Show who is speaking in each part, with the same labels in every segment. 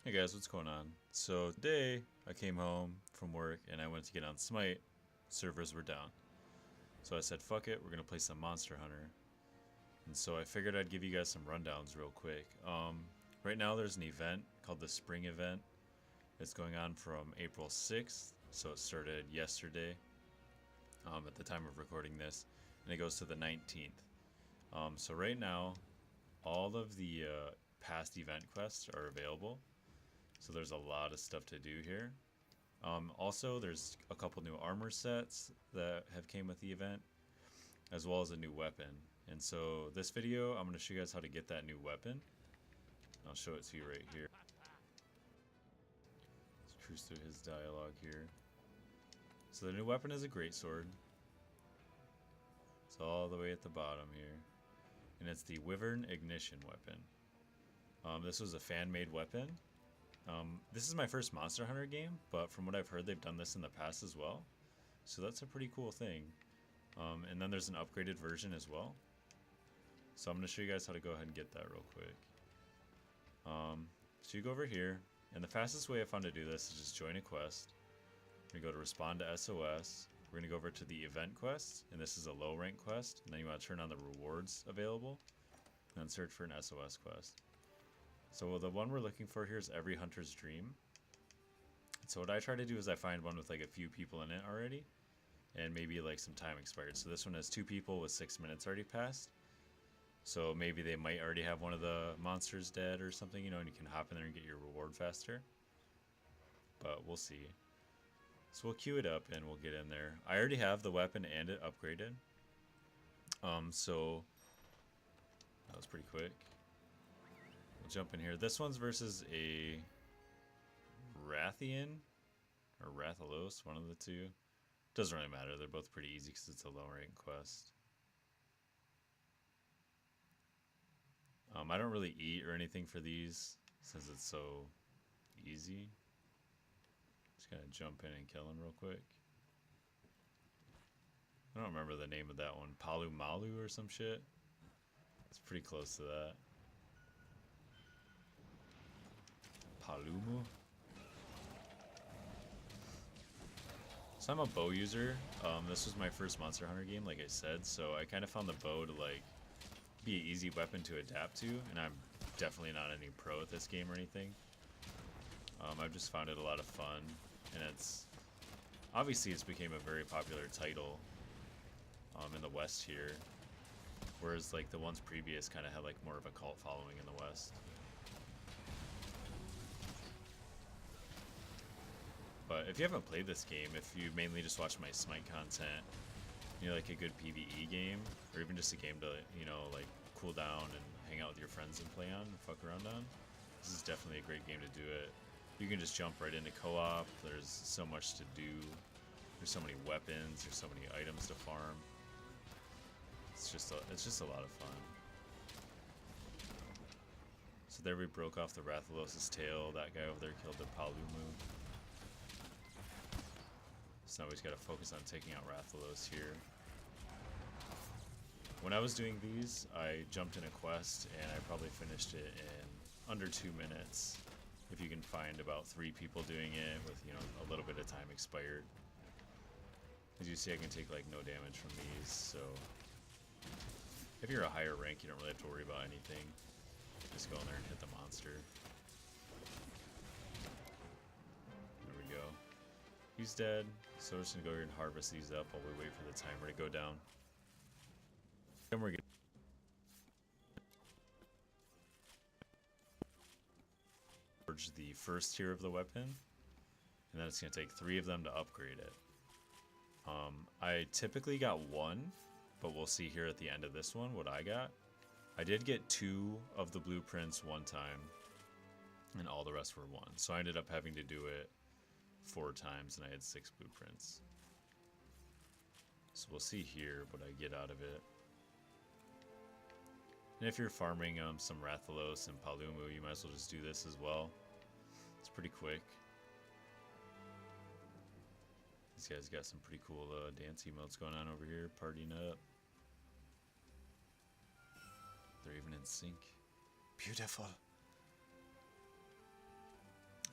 Speaker 1: Hey guys, what's going on? So today I came home from work and I went to get on SMITE. Servers were down. So I said, fuck it, we're gonna play some Monster Hunter. And so I figured I'd give you guys some rundowns real quick. Right now there's an event called the Spring Event. It's going on from April 6th, so it started yesterday at the time of recording this, and it goes to the 19th. So right now, all of the past event quests are available. So there's a lot of stuff to do here. Also, there's a couple new armor sets that have came with the event, as well as a new weapon. And so this video, I'm going to show you guys how to get that new weapon. I'll show it to you right here. Let's cruise through his dialogue here. So the new weapon is a greatsword. It's all the way at the bottom here. And it's the Wyvern ignition weapon. This was a fan-made weapon. This is my first Monster Hunter game, but from what I've heard, they've done this in the past as well. So that's a pretty cool thing. And then there's an upgraded version as well. So I'm going to show you guys how to go ahead and get that real quick. So you go over here, and the fastest way I found to do this is just join a quest. We're going to go to respond to SOS. We're going to go over to the event quest, and this is a low rank quest. And then you want to turn on the rewards available, and then search for an SOS quest. So the one we're looking for here is Every Hunter's Dream. So what I try to do is I find one with like a few people in it already, and maybe like some time expired. So this one has 2 people with 6 minutes already passed. So maybe they might already have one of the monsters dead or something, you know, and you can hop in there and get your reward faster. But we'll see. So we'll queue it up and we'll get in there. I already have the weapon and it upgraded. So that was pretty quick. We'll jump in here. This one's versus a Rathian or Rathalos, one of the two. Doesn't really matter. They're both pretty easy because it's a low rank quest. I don't really eat or anything for these since it's so easy. Just gonna jump in and kill him real quick. I don't remember the name of that one. Palu Malu or some shit. It's pretty close to that. Palumu. So I'm a bow user. This was my first Monster Hunter game, like I said, so I kind of found the bow to like be an easy weapon to adapt to, and I'm definitely not any pro at this game or anything. I've just found it a lot of fun, and it's became a very popular title in the West here, whereas like the ones previous kind of had like more of a cult following in the West. But if you haven't played this game, if you mainly just watch my SMITE content, you know, like a good PvE game, or even just a game to, you know, like cool down and hang out with your friends and play on and fuck around on, this is definitely a great game to do it. You can just jump right into co-op. There's so much to do. There's so many weapons. There's so many items to farm. It's just a lot of fun. So there we broke off the Rathalos' tail. That guy over there killed the Palumu. So now we just gotta focus on taking out Rathalos here. When I was doing these, I jumped in a quest and I probably finished it in under 2 minutes. If you can find about 3 people doing it with, you know, a little bit of time expired. As you see, I can take like no damage from these, so if you're a higher rank, you don't really have to worry about anything. Just go in there and hit the monster. There we go. He's dead, so we're just gonna go here and harvest these up while we wait for the timer to go down. Then we're gonna forge the first tier of the weapon, and then it's gonna take 3 of them to upgrade it. I typically got 1, but we'll see here at the end of this one what I got. I did get 2 of the blueprints one time, and all the rest were 1. So I ended up having to do it 4 times, and I had 6 blueprints. So we'll see here what I get out of it. And if you're farming some Rathalos and Palumu, you might as well just do this as well. It's pretty quick. These guys got some pretty cool dance emotes going on over here, partying up. They're even in sync. Beautiful.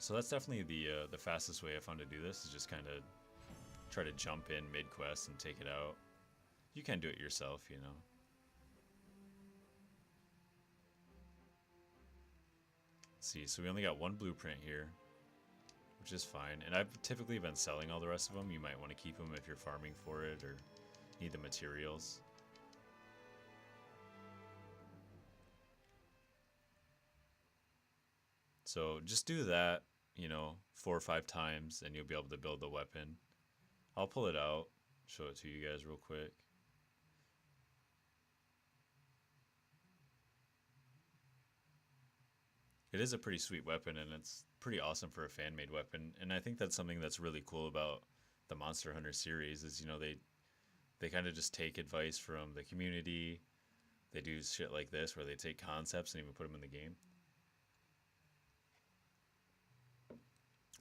Speaker 1: So that's definitely the fastest way I found to do this, is just kind of try to jump in mid-quest and take it out. You can do it yourself, you know. Let's see, so we only got one blueprint here, which is fine. And I've typically been selling all the rest of them. You might want to keep them if you're farming for it or need the materials. So just do that, you know, 4 or 5 times and you'll be able to build the weapon. I'll pull it out, show it to you guys real quick. It is a pretty sweet weapon, and it's pretty awesome for a fan-made weapon. And I think that's something that's really cool about the Monster Hunter series is, you know, they kind of just take advice from the community. They do shit like this where they take concepts and even put them in the game.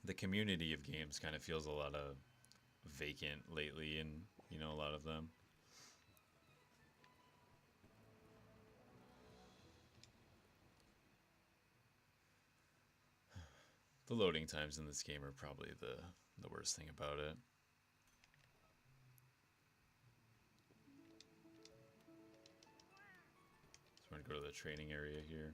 Speaker 1: The community of games kind of feels a lot of vacant lately, and you know, a lot of them. The loading times in this game are probably the worst thing about it. So we're gonna go to the training area here.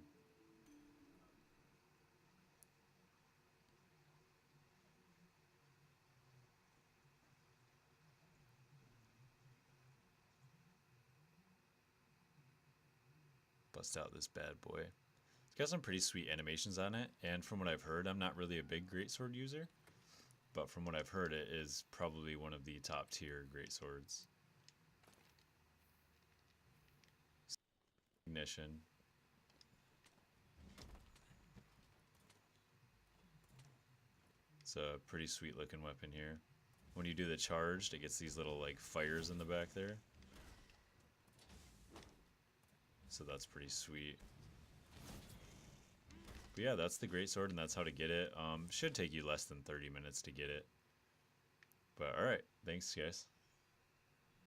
Speaker 1: Bust out this bad boy. It's got some pretty sweet animations on it, and from what I've heard, I'm not really a big greatsword user, but from what I've heard, it is probably one of the top tier greatswords. Ignition. It's a pretty sweet looking weapon here. When you do the charged, it gets these little like fires in the back there. So that's pretty sweet. But yeah, that's the greatsword, and that's how to get it. Should take you less than 30 minutes to get it. But alright, thanks guys.